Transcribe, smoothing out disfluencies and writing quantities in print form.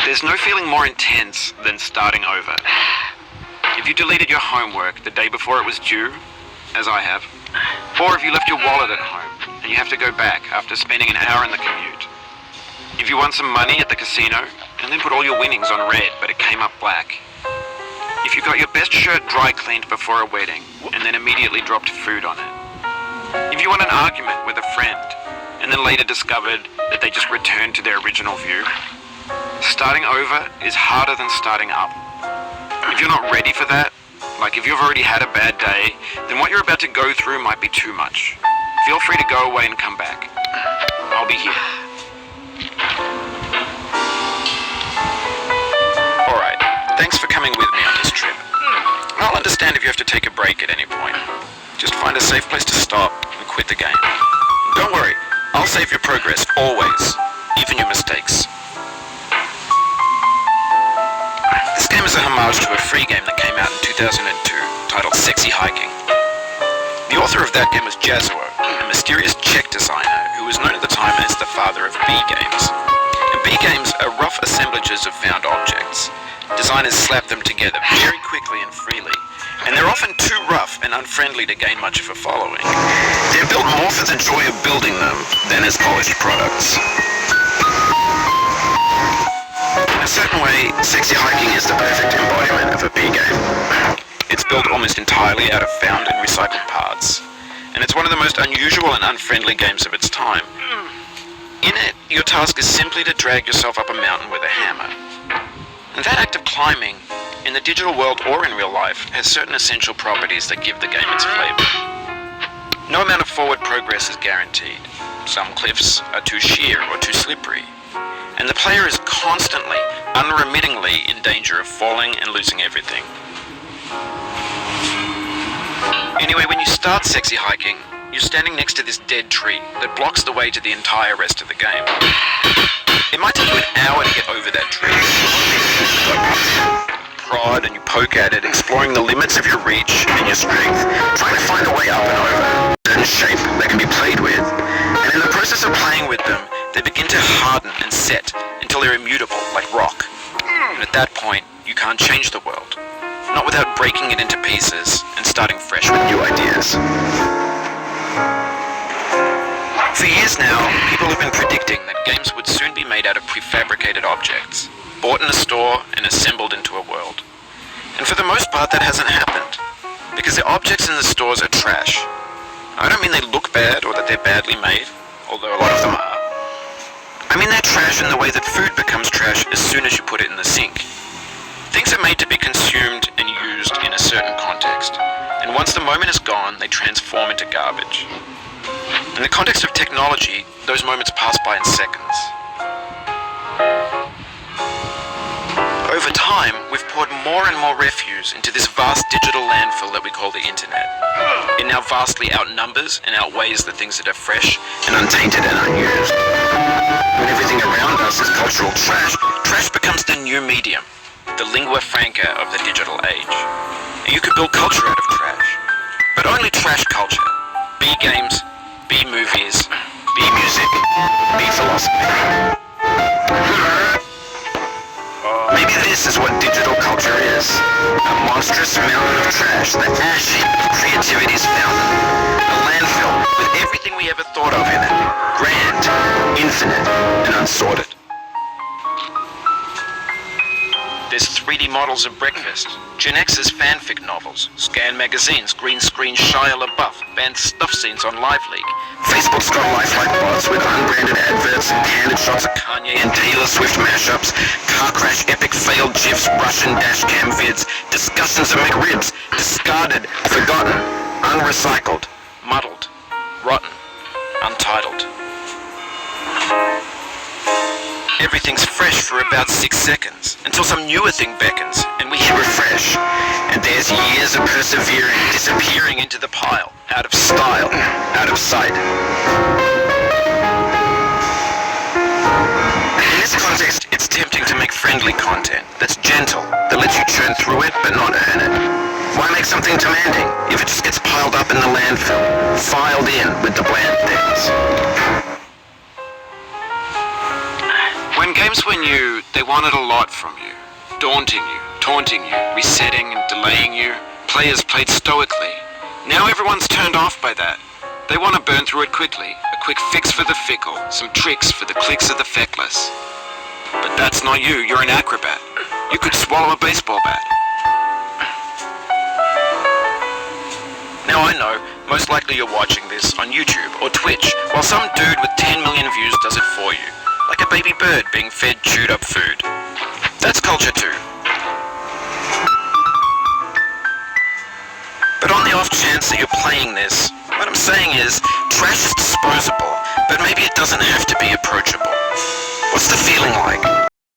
There's no feeling more intense than starting over. If you deleted your homework the day before it was due, as I have, or if you left your wallet at home and you have to go back after spending an hour in the commute. If you won some money at the casino and then put all your winnings on red but it came up black. If you got your best shirt dry cleaned before a wedding and then immediately dropped food on it. If you won an argument with a friend and then later discovered that they just returned to their original view. Starting over is harder than starting up. If you're not ready for that, like if you've already had a bad day, then what you're about to go through might be too much. Feel free to go away and come back. I'll be here. Alright, thanks for coming with me on this trip. I'll understand if you have to take a break at any point. Just find a safe place to stop and quit the game. Don't worry, I'll save your progress always, even your mistakes. This game is a homage to a free game that came out in 2002 titled Sexy Hiking. The author of that game was Jazuo, a mysterious Czech designer who was known at the time as the father of B games. And B games are rough assemblages of found objects. Designers slap them together very quickly and freely, and they're often too rough and unfriendly to gain much of a following. They're built more for the joy of building them than as polished products. In a certain way, Sexy Hiking is the perfect embodiment of a B game. It's built almost entirely out of found and recycled parts, and it's one of the most unusual and unfriendly games of its time. In it, your task is simply to drag yourself up a mountain with a hammer. And that act of climbing, in the digital world or in real life, has certain essential properties that give the game its flavor. No amount of forward progress is guaranteed. Some cliffs are too sheer or too slippery, and the player is constantly, unremittingly in danger of falling and losing everything. Anyway, when you start Sexy Hiking, you're standing next to this dead tree that blocks the way to the entire rest of the game. It might take you an hour to get over that tree. Prod and you poke at it, exploring the limits of your reach and your strength, trying to find a way up and over, certain shape that can be played with. And in the process of playing with them, they begin to harden and set until they're immutable, like rock. And at that point, you can't change the world. Not without breaking it into pieces and starting fresh with new ideas. For years now, people have been predicting that games would soon be made out of prefabricated objects, bought in a store and assembled into a world. And for the most part, that hasn't happened, because the objects in the stores are trash. I don't mean they look bad or that they're badly made, although a lot of them are. I mean they're trash in the way that food becomes trash as soon as you put it in the sink. Things are made to be consumed and used in a certain context, and once the moment is gone, they transform into garbage. In the context of technology, those moments pass by in seconds. Over time, we've poured more and more refuse into this vast digital landfill that we call the internet. It now vastly outnumbers and outweighs the things that are fresh and untainted and unused. When everything around us is cultural trash, trash becomes the new medium, the lingua franca of the digital age. And you could build culture out of trash, but only trash culture. B games, B movies, B music, B philosophy. Maybe this is what digital culture is. A monstrous mountain of trash, the ash heap of creativity's fountain. A landfill with everything we ever thought of in it. Grand, infinite, and unsorted. There's 3D models of breakfast, Gen X's fanfic novels, scan magazines, green screen Shia LaBeouf, banned stuff scenes on Live League. Facebook's got lifelike bots with unbranded adverts and candid shots of Kanye and Taylor Swift mashups, car crash epic failed GIFs, Russian dashcam vids, discussions of McRibs, discarded, forgotten, unrecycled, muddled, rotten, untitled. Everything's fresh for about 6 seconds, until some newer thing beckons, and we hit refresh. And there's years of persevering, disappearing into the pile, out of style, out of sight. In this context, it's tempting to make friendly content that's gentle, that lets you churn through it but not earn it. Why make something demanding if it just gets piled up in the landfill, filed in with the bland things? When games were new, They wanted a lot from you. Daunting you, taunting you, resetting and delaying you. Players played stoically. Now everyone's turned off by that. They want to burn through it quickly. A quick fix for the fickle. Some tricks for the clicks of the feckless. But that's not you. You're an acrobat. You could swallow a baseball bat. Now I know, most likely you're watching this on YouTube or Twitch, while some dude with 10 million views does it for you. Like a baby bird being fed chewed up food. That's culture too. But on the off chance that you're playing this, what I'm saying is, trash is disposable, but maybe it doesn't have to be approachable. What's the feeling like?